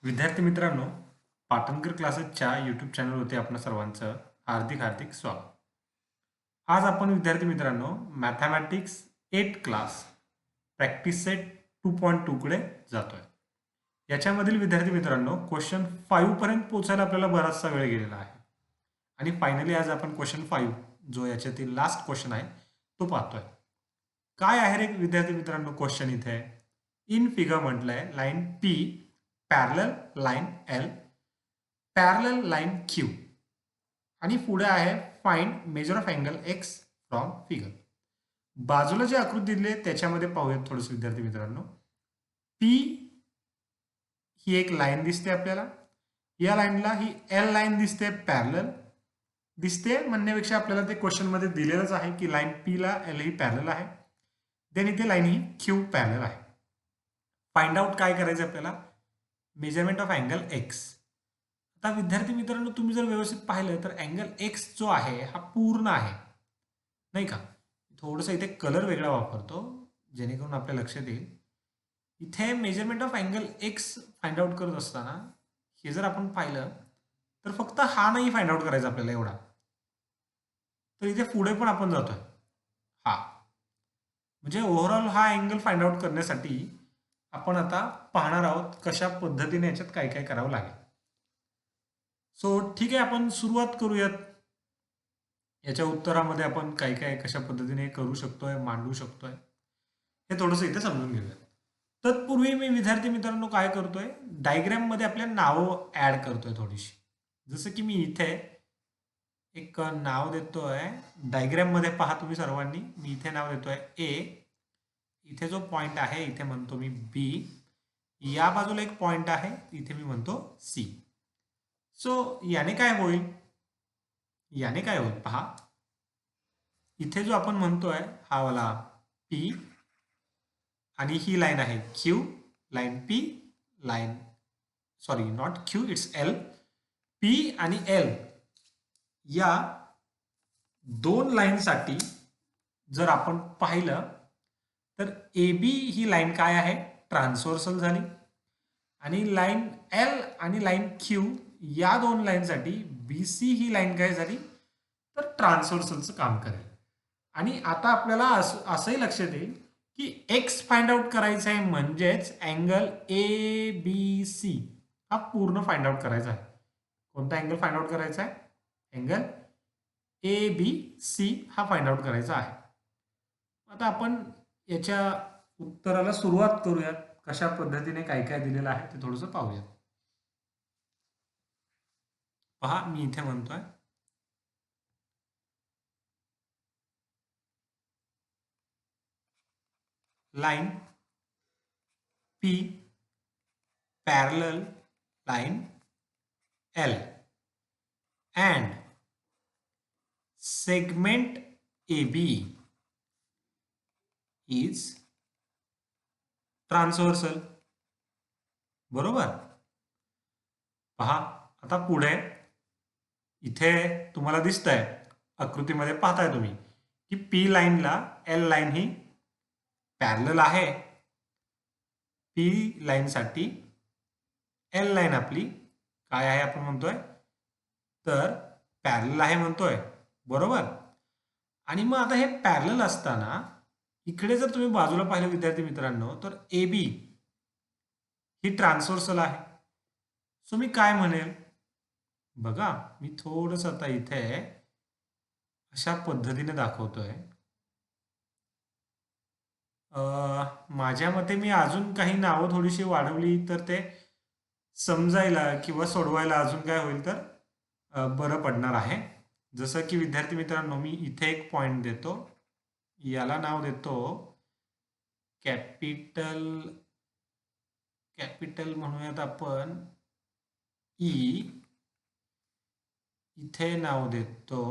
विद्यार्थी मित्रांनो, पाटणकर क्लासेसच्या यूट्यूब चॅनलवरती आपणा सर्वांचं हार्दिक हार्दिक स्वागत. आज आपण विद्यार्थी मित्रांनो मॅथमॅटिक्स 8 क्लास प्रॅक्टिस सेट 2.2 कडे जातोय. याच्यामधील विद्यार्थी मित्रांनो क्वेश्चन 5 पर्यंत पोहोचायला आपल्याला बराचसा वेळ गेलेला आहे. आणि फायनली आज आपण क्वेश्चन 5 जो याच्यातील लास्ट क्वेश्चन आहे तो पाहतोय. काय आहे रे विद्यार्थी मित्रांनो क्वेश्चन इथे? इन फिगर म्हटलंय line P parallel line L parallel line Q आणि पुढे आहे find major of angle x from figure. बाजूला जे आकृती दिली आहे त्याच्यामध्ये पाहूयात थोडंसं विद्यार्थी मित्रांनो. पी ही एक लाईन दिसते आपल्याला, या लाईनला ही एल लाईन दिसते, पॅरलल दिसते म्हणण्यापेक्षा आपल्याला ते क्वेश्चन मध्ये दिलेलंच आहे की लाईन पी ला एल ही पॅरलल आहे, देन इथे लाईन ही क्यू पॅरलल आहे. फाइंड आउट काय करायचं आपल्याला? Measurement of angle x. आता विद्यार्थी मित्रांनो तुम्ही जर व्यवस्थित पाहिलं तर अँगल एक्स जो आहे हा पूर्ण आहे, नाही का? थोडंसं इथे कलर वेगळा वापरतो जेणेकरून आपल्या लक्षात येईल. इथे measurement of angle x find out करत असताना हे जर आपण पाहिलं तर फक्त हा नाही फाइंड आउट करायचा आपल्याला एवढा, तर इथे पुढे पण आपण जातोय हा. म्हणजे ओव्हरऑल हा अँगल फाइंड आउट करण्यासाठी आपण आता पाहणार आहोत कशा पद्धतीने याच्यात काय काय करावं लागेल. सो ठीक आहे, आपण सुरुवात करूयात. याच्या उत्तरामध्ये आपण काय काय कशा पद्धतीने करू शकतोय, मांडू शकतोय हे थोडंसं इथे समजून घेऊया. तत्पूर्वी मी विद्यार्थी मित्रांनो काय करतोय, डायग्राम मध्ये आपल्या नावं ऍड करतोय थोडीशी. जसं की मी इथे एक नाव देतोय डायग्राम मध्ये, पहा तुम्ही सर्वांनी. मी इथे नाव देतोय ए, इथे जो पॉइंट आहे इथे म्हणतो मी बी, या बाजूला एक पॉइंट आहे इथे मी म्हणतो सी. सो याने काय होईल, याने काय होईल पहा, इथे जो आपण म्हणतोय हा वाला पी आणि ही लाईन आहे Q, line P, line sorry not Q it's L, P आणि एल या दोन लाईनसाठी जर आपण पाहिलं तर ए बी ही लाईन काय आहे, ट्रान्सव्हर्सल झाली. आणि लाईन एल आणि लाईन क्यू या दोन लाईनसाठी बी सी ही लाईन काय झाली, तर ट्रान्सव्हर्सलचं काम करेल. आणि आता आपल्याला असंही लक्षात येईल की एक्स फाइंड आउट करायचं आहे, म्हणजेच अँगल ए बी सी हा पूर्ण फाइंड आउट करायचा आहे. कोणता अँगल फाइंड आउट करायचा आहे? अँगल ए बी सी हा फाइंड आउट करायचा आहे. आता आपण याच्या उत्तराला सुरुवात करूयात. कशा पद्धतीने काय काय दिलेलं आहे ते थोडंसं पाहूयात. पहा मी इथे म्हणतोय line P parallel line L and segment AB is transversal. बरोबर. पहा आता पुढे इथे तुम्हाला दिसतंय आकृतीमध्ये, पाहताय तुम्ही की पी लाईनला एल लाईन ही पॅरलल आहे. पी लाईन साठी एल लाईन आपली काय आहे आपण म्हणतोय, तर पॅरलल आहे म्हणतोय, बरोबर. आणि मग आता हे पॅरलल असताना इकडे जर तुम्ही बाजूला पाहिलं विद्यार्थी मित्रांनो तर ए बी ही ट्रान्सव्हर्सल आहे. सो मी काय म्हणेल बघा, मी थोडस आता इथे अशा पद्धतीने दाखवतोय. माझ्या मते मी अजून काही नावं थोडीशी वाढवली तर ते समजायला किंवा सोडवायला अजून काय होईल तर बरं पडणार आहे. जसं की विद्यार्थी मित्रांनो मी इथे एक पॉइंट देतो, याला नाव देतो कॅपिटल, कॅपिटल म्हणूयात आपण ई, इथे नाव देतो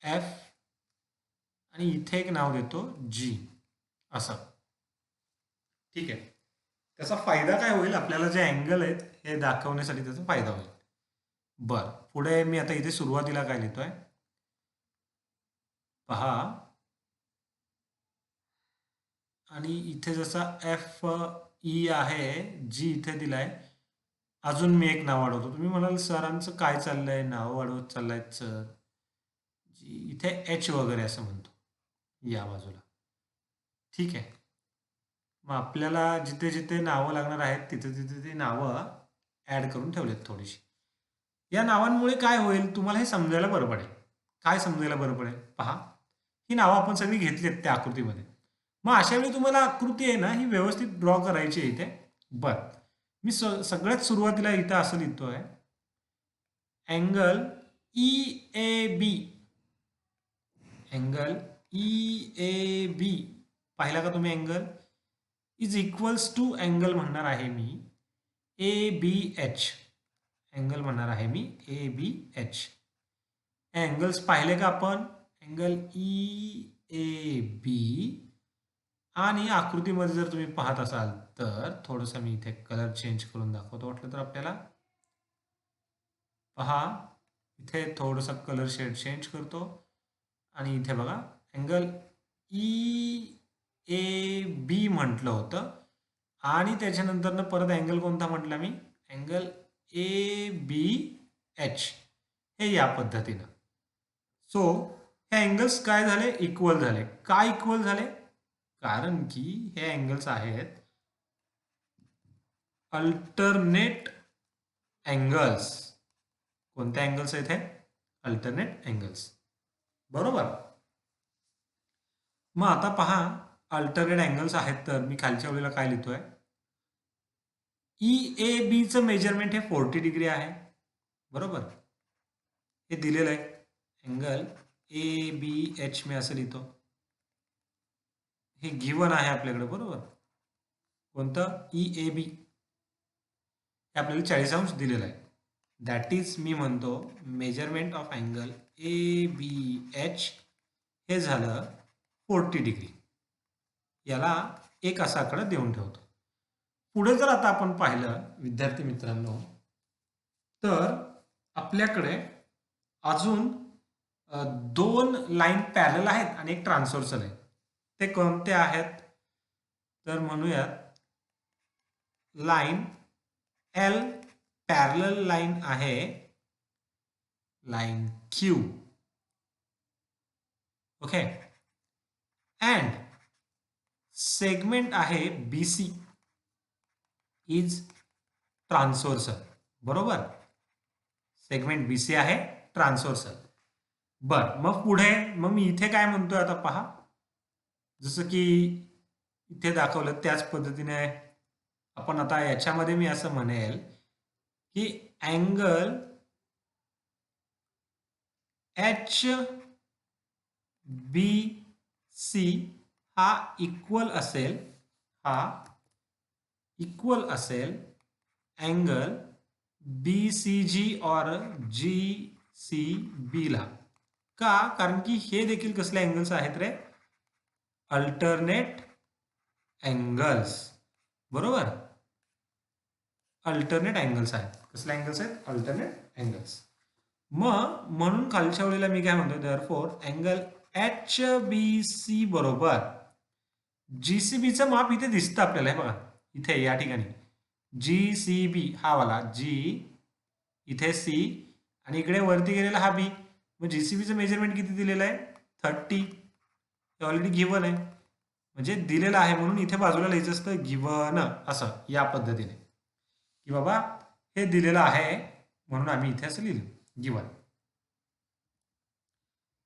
एफ आणि इथे एक नाव देतो जी, असं. ठीक आहे. त्याचा फायदा काय होईल, आपल्याला जे अँगल आहेत हे दाखवण्यासाठी त्याचा फायदा होईल. बर, पुढे मी आता इथे सुरुवातीला काय लिहितोय पहा, आणि इथे जसा एफ ई आहे, जी इथे दिलाय. अजून मी एक नाव वाढवतो. तुम्ही म्हणाल सरांचं काय चाललंय, नाव वाढवत चाललायत सर. जी इथे एच वगैरे असं म्हणतो या बाजूला. ठीक आहे. मग आपल्याला जिथे जिथे नावं लागणार आहेत तिथे तिथे ती नावं ऍड करून ठेवलेत थोडीशी. या नावांमुळे काय होईल तुम्हाला हे समजायला बरं पडेल. काय समजायला बरं पडेल पहा. ही नावं आपण सगळी घेतलीत त्या आकृतीमध्ये. मग अशा वेळी तुम्हाला आकृती आहे ना ही व्यवस्थित ड्रॉ करायची आहे इथे. बरं. मी सगळ्यात सुरुवातीला इथं असं लिहितोय. Angle E A B. Angle E A B पाहिला का तुम्ही angle is equals to angle म्हणणार आहे मी ए बी एच. अँगल म्हणणार आहे मी ए बी एच. अँगल्स पाहिले का आपण अँगल ई ए बी. आणि आकृतीमध्ये जर तुम्ही पाहत असाल तर थोडंसं मी इथे कलर चेंज करून दाखवतो वाटलं तर आपल्याला. पहा इथे थोडंसं कलर शेड चेंज करतो आणि इथे बघा अँगल ई ए बी म्हटलं होतं आणि त्याच्यानंतर परत अँगल कोणता म्हटला मी अँगल ए बी एच. हे या पद्धतीनं. सो हे अँगल्स काय झाले इक्वल झाले. का इक्वल झाले कारण की हे अँगल्स आहेत अल्टरनेट अँगल्स. कोणत्या अँगल्स आहेत हे अल्टरनेट अँगल्स. बरोबर. मग आता पहा अल्टरनेट अँगल्स आहेत तर मी खालच्या वेळेला काय लिहितोय ई ए बीचं मेजरमेंट हे 40 डिग्री आहे. बरोबर. हे दिलेलं आहे अँगल ए बी एच मी असं लिहितो. हे गिवन आहे आपल्याकडे. बरोबर. कोणतं ई ए बी हे आपल्याला 40 अंश दिलेलं आहे. दॅट इज मी म्हणतो measurement of angle A B H हे झालं 40 डिग्री. याला एक असा आकडा देऊन ठेवतो. पुढे जर आता आपण पाहिलं विद्यार्थी मित्रांनो तर आपल्याकडे अजून दोन लाईन पॅरलल आहेत आणि एक ट्रान्सव्हर्सल आहे. ते कोणते आहेत तर म्हणूयात लाईन एल पॅरलल लाईन आहे line Q. Okay. And segment आहे बी सी इज ट्रान्सव्हर्सल. बरोबर. सेगमेंट बी सी आहे ट्रान्सव्हर्सल. बर. मग पुढे मग मी इथे काय म्हणतोय आता पहा जसं की इथे दाखवलं त्याच पद्धतीने आपण आता याच्यामध्ये मी असं म्हणेल की अँगल एच बी सी हा इक्वल असेल अँगल बी सी जी और जी सी बी ला. का कारण की हे देखील कसले अँगल्स आहेत रे अल्टरनेट अँगल्स. बरोबर. अल्टरनेट अँगल्स आहेत. कसले अँगल्स आहेत अल्टरनेट अँगल्स. मग म्हणून खालच्या वेळेला मी काय म्हणतो therefore angle H B C बरोबर जीसीबीचं माप इथे दिसतं आपल्याला. हे बघा इथे या ठिकाणी जी सी बी हा वाला जी इथे सी आणि इकडे वरती गेलेला हा बी. मग जीसीबीचं मेजरमेंट किती दिलेलं आहे 30. हे ऑलरेडी गिवन आहे म्हणजे दिलेलं आहे म्हणून इथे बाजूला लिहायचं असतं गिवन असं या पद्धतीने की बाबा हे दिलेलं आहे म्हणून आम्ही इथे असं लिहिलं गिवन.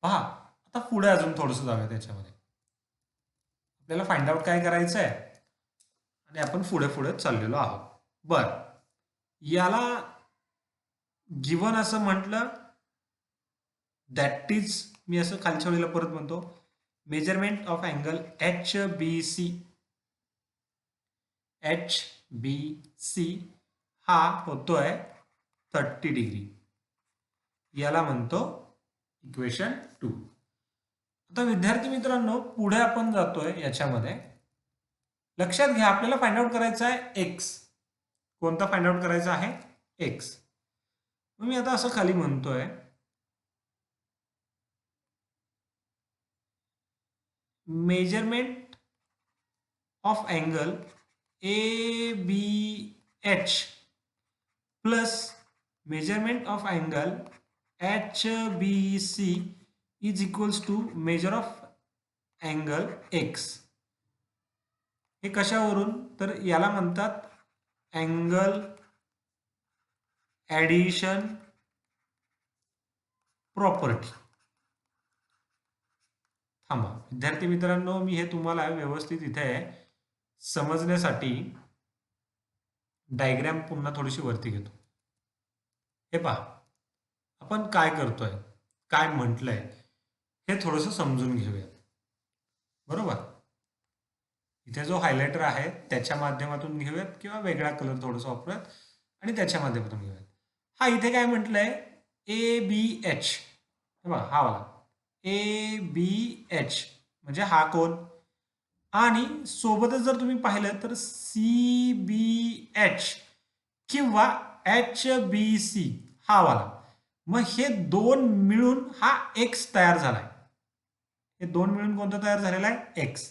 पहा आता पुढे अजून थोडंसं जाऊया त्याच्यामध्ये. आपल्याला फाइंड आउट काय करायचं आहे आणि आपण पुढे पुढे चाललेलो आहोत. बर. याला गिवन असं म्हटलं दॅट इज मी असं खालच्या वेळेला परत म्हणतो measurement of angle H B C हा होतोय 30 डिग्री. याला म्हणतो इक्वेशन 2. आता विद्यार्थी मित्रांनो पुढे आपण जातोय याच्यामध्ये. लक्षात घ्या आपल्याला फाइंड आउट करायचा आहे एक्स. कोणता फाइंड आउट करायचा आहे एक्स. मग मी आता असं खाली म्हणतोय measurement of angle ABH plus measurement of angle HBC is equals to measure of angle X. हे कशावरून? तर याला म्हणतात अँगल ॲडिशन प्रॉपर्टी. थांबा विद्यार्थी मित्रांनो, मी हे तुम्हाला व्यवस्थित इथे समजण्यासाठी डायग्राम पुन्हा थोडीशी वरती घेतो. हे पहा, आपण काय करतोय, काय म्हटलंय हे थोडंसं समजून घेऊयात. बरोबर, इथे जो हायलायटर आहे त्याच्या माध्यमातून घेऊयात किंवा वेगळा कलर थोडासा वापरूयात आणि त्याच्या माध्यमातून घेऊयात. हा इथे काय म्हटलंय, ABH. हे बघा हा वाला ABH म्हणजे हा कोण, आणि सोबतच जर तुम्ही पाहिलं तर CBH किंवा HBC हा वाला. मग हे दोन मिळून हा X तयार झालाय. हे दोन मिळून कोणता तयार झालेला आहे, X.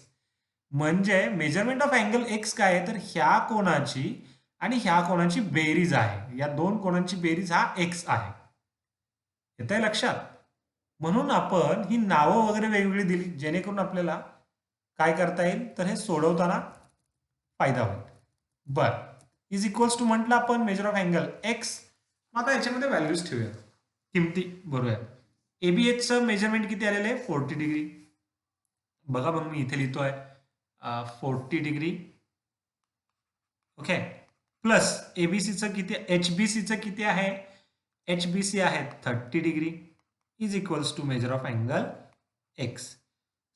म्हणजे मेजरमेंट ऑफ अँगल X काय आहे, तर ह्या कोणाची आणि ह्या कोणाची बेरीज आहे. या दोन कोणांची बेरीज हा X आहे. येतंय लक्षात? म्हणून आपण ही नावं वगैरे वेगवेगळी दिली जेणेकरून आपल्याला काय करता येईल, तर हे सोडवताना फायदा होईल. बर, इज इक्वल्स टू म्हटलं आपण मेजर ऑफ अँगल X. मग आता याच्यामध्ये व्हॅल्यूज ठेवूया, किमती भरूया. ABHचं मेजरमेंट किती आलेलं आहे, 40 डिग्री. बघा मग मी इथे लिहितोय 40 डिग्री. ओके, प्लस ABCचं किती, HBCचं किती आहे, HBC आहे 30 degree is equals to measure of angle X.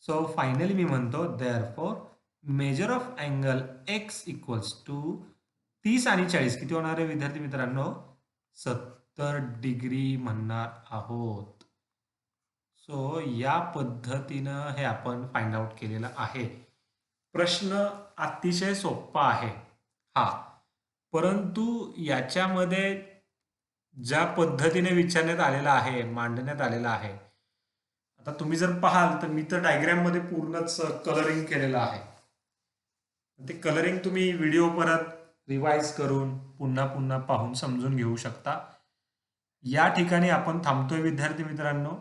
So finally मी म्हणतो therefore measure of angle X equals to 30 आणि 40 किती होणार आहे विद्यार्थी मित्रांनो, 70 डिग्री म्हणणार आहोत. सो या पद्धतीनं हे आपण फाइंड आउट केलेलं आहे. प्रश्न अतिशय सोपा आहे हा, परंतु याच्यामध्ये ज्या पद्धतीने विचारण्यात आलेला आहे, मांडण्यात आलेला आहे, आता तुम्ही जर पाहाल तर मी तर डायग्राम मध्ये पूर्णच कलरिंग केलेलं आहे. ते कलरिंग तुम्ही व्हिडिओ परत रिवाइज करून पुन्हा पुन्हा पाहून समजून घेऊ शकता. या ठिकाणी आपण थांबतोय विद्यार्थी मित्रांनो.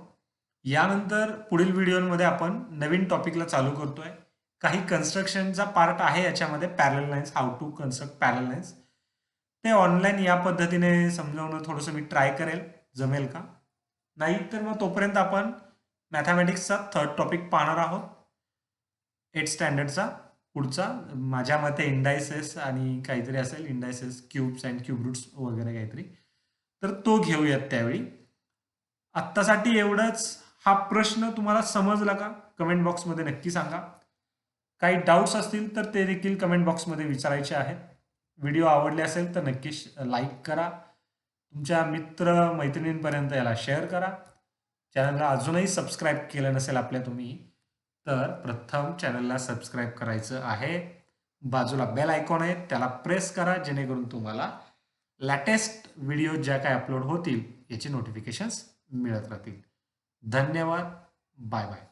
यानंतर पुढील व्हिडिओमध्ये आपण नवीन टॉपिकला चालू करतोय. काही कन्स्ट्रक्शनचा पार्ट आहे याच्यामध्ये, parallel lines, how to construct parallel lines. ते ऑनलाईन या पद्धतीने समजावणं थोडंसं मी ट्राय करेल, जमेल का नाही तर मग तोपर्यंत आपण मॅथमॅटिक्सचा 3rd टॉपिक पाहणार आहोत, 8th स्टँडर्डचा पुढचा. माझ्या मते इंडायसेस आणि काहीतरी असेल, indices, cubes and cube roots वगैरे काहीतरी, तर तो घेऊयात त्यावेळी. आत्तासाठी एवढंच. हा प्रश्न तुम्हाला समजला का, कमेंट बॉक्समध्ये नक्की सांगा. काही डाऊट्स असतील तर ते देखील कमेंट बॉक्समध्ये विचारायचे आहेत. व्हिडिओ आवडले असेल तर नक्की लाईक करा, तुमच्या मित्र मैत्रिणींपर्यंत याला शेअर करा. चॅनलला अजूनही सबस्क्राईब केलं नसेल आपल्या तुम्ही, तर प्रथम चॅनलला सबस्क्राईब करायचं आहे. बाजूला बेल आयकॉन आहे त्याला प्रेस करा, जेणेकरून तुम्हाला लेटेस्ट व्हिडिओ ज्या काय अपलोड होतील याची नोटिफिकेशन्स मिळत राहतील. धन्यवाद, बाय बाय.